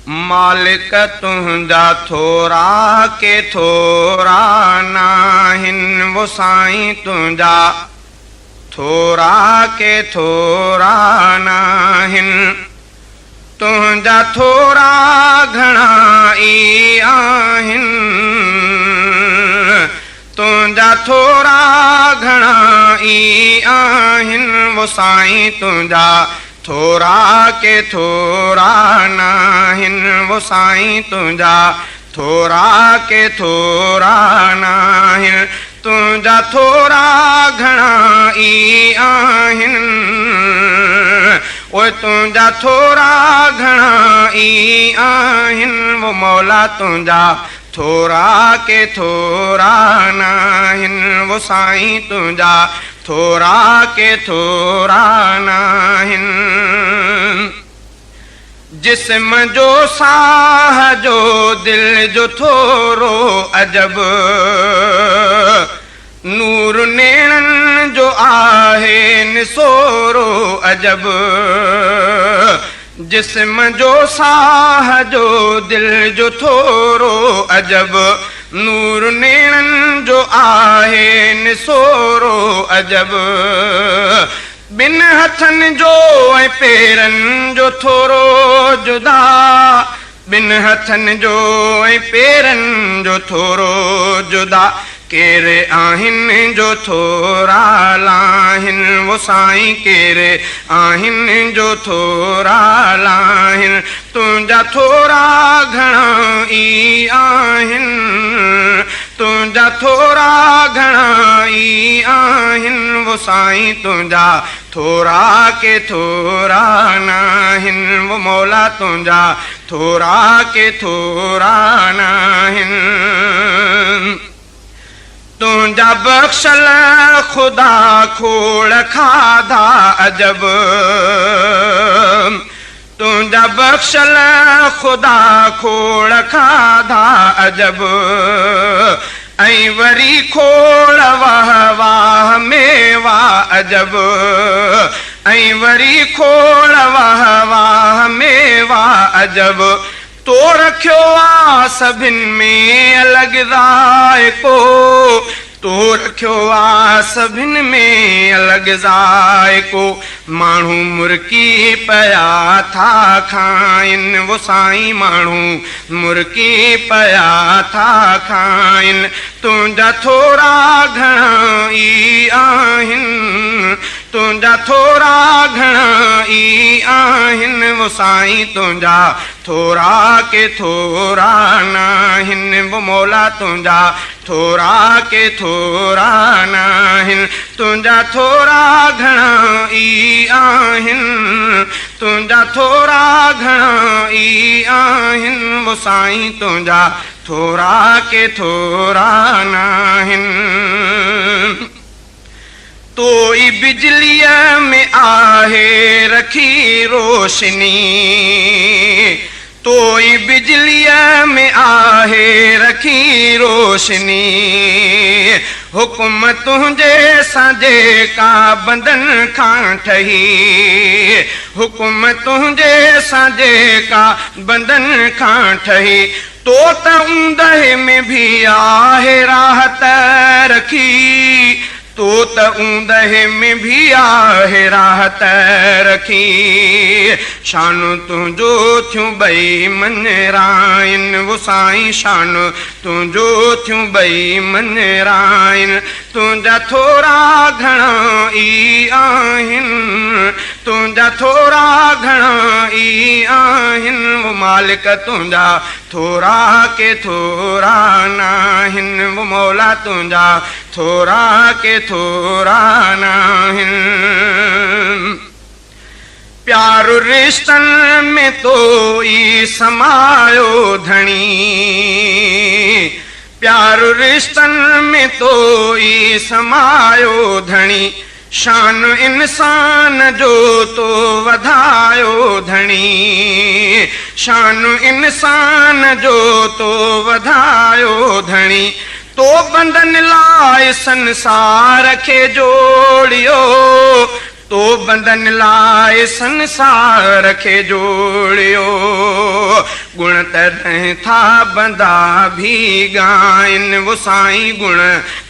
मालिक तुंहिंजा थोरा के थोरा नाहिन, वो साईं तुंहिंजा थोरा के थोरा नाहिन। तुंहिंजा थोरा घणा ई आहिन, तुंहिंजा थोरा घणा ई आहिन, वो साईं तुंहिंजा थोरा के थोरा नाहिन, वो साईं तुंहिंजा थोरा के थोरा नाहिन। तुंहिंजा थोरा घणा ई आहिन, ओए तुंहिंजा थोरा घणा ई आहिन, वो मौला तुंहिंजा थोरा के थोरा नाहिन, वो साईं तुंहिंजा थोरा के थोरा नाहिन। जिस्म जो साह जो दिल जो थोरो अजब, नूर नेणन जो आहे निसोरो अजब। जिस्म जो साह जो दिल जो थोरो अजब, नूर नेणन जो आहे निसोरो अजब। बिन हथन जो ऐं पेरन जो थोरो जुदा, बिन हथन जो ऐं पेरन जो थोरो जुदा। केरे आहिन जो थोरा लाहिन, वो साईं केरे आहिन जो थोरा लाहिन। तुंहिंजा थोरा घणा ई आहिन, तुंहिंजा थोरा घणा ई आहिन, वो साईं तुंहिंजा थोरा के थोरा नाहिन, वो मौला तुंहिंजा थोरा के थोरा नाहिन। तुंहिंजा बख़्शल खुदा खोड़ खाधा अजब, तुंहिंजा बख़्शल खुदा खोड़ खाधा अजब। ऐं वरी खोड़ वाह वाह मेवा अजब, ऐं वरी खोड़ वाह वाह मेवा अजब। तो रखियो आ सभिन में अलॻि ज़ाइको, तो रखियो आ सभिन में अलॻि ज़ाइको। माण्हू मुर्की पया था खाइन, वो साईं माण्हू मुर्की पया था खाइन। तुंहिंजा थोरा घणा ई आहिन, तुंहिंजा थोरा घणा ई आहिन, वो साईं तुंहिंजा थोरा के थोरा नाहिन, वो मौला तुंहिंजा थोरा के थोरा नाहिन। तुंहिंजा थोरा घणा ई आहिन, तुंहिंजा थोरा घणा ई आहिन, वो साईं तुंहिंजा थोरा के थोरा नाहिन। तो ई बिजलीअ में आहे रखी रोशनी, तो ई बिजलीअ में आहे रखी रोशनी। हुकुम तुंहिंजे सां जेका बंधन खां ठही, हुकुम तुंहिंजे सां जेका बंधन खां ठही। तो त ऊंदहि में भी आहे राहत रखी, तो त ऊंदहि में भी आहे राहत रखी। शान तुंहिंजो थियूं ॿई मनराइन, वो साईं शान तुंहिंजो थियूं ॿई मनराइन। तुंहिंजा थोरा घणा ई आहिन, तुंहिंजा थोरा घणा ई आहिन, वो मालिक तुंहिंजा थोरा के थोरा नाहिन, वो मौला तुंहिंजा थोरा के थोरा नाहिन। प्यार रिश्तन में तो ई समायो धणी, प्यार रिश्तन में तो ई समायो धणी। शान इंसान जो तो वधायो धणी, शान इंसान जो तो वधायो धणी। तो बंधन लाइ संसार खे जोड़ियो, तो बंधन लाइ संसार खे जोड़ियो। गुण तॾहिं था बंदा भी ॻाइनि वो साईं गुण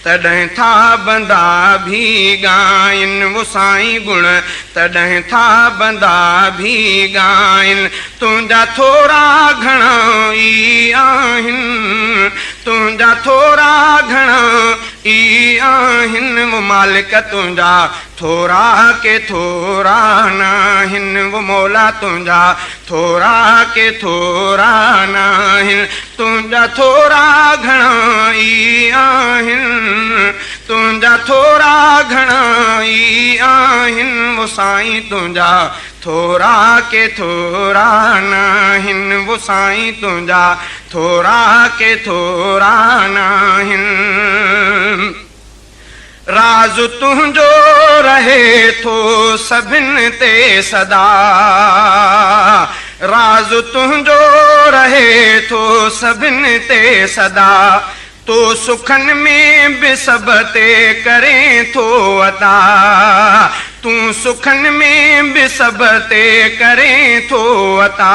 तॾहिं था बंदा भी ॻाइनि वो साईं गुण तॾहिं था बंदा भी ॻाइनि तुंहिंजा थोरा घणा ई आहिनि तुंहिंजा थोरा घणा ई आहिनि वो मालिक तुंहिंजा थोरा के थोरा नाहिनि वो मौला तुंहिंजा थोरा के थोरा नाहिनि तुंहिंजा थोरा घणा ई आहिनि तुंहिंजा थोरा घणा ई आहिनि वो साईं तुंहिंजा थोरा के थोरा नाहिनि वो साईं तुंहिंजा थोरा के थोरा नाहिनि राज तुंहिंजो रहे थो सभिनि ते सदा राज तुंहिंजो रहे थो सभिनि ते सदा तो सुखन में भी सब ते करे थो अता तूं सुखन में भी सब ते करे थो अता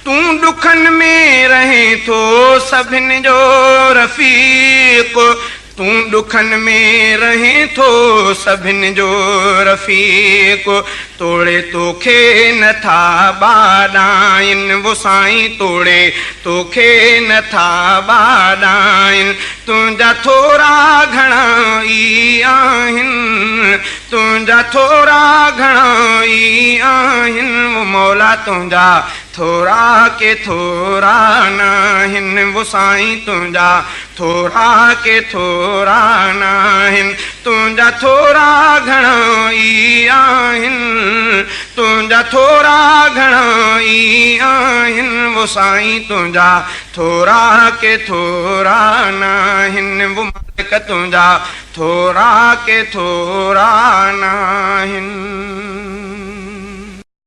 तूं दुखन में रहे थो सभिनि जो रफ़ीक तूं दुखन में रहे थो सभिनि जो रफ़ीक तोड़े तोखे नथा ॿाॾाइनि वो साईं तोड़े तोखे नथा ॿाॾाइनि तुंहिंजा थोरा घणा ई आहिनि तुंहिंजा थोरा घणा ई आहिनि वो मौला तुंहिंजा थोरा के थोरा नाहिनि वो साईं तुंहिंजा थोरा के थोरा नाहिनि तुंहिंजा थोरा घणा ई आहिनि तुंहिंजा थोरा घणा ई आहिनि वो साईं तुंहिंजा थोरा के थोरा नाहिनि वो मालिक तुंहिंजा थोरा के थोरा नाहिनि।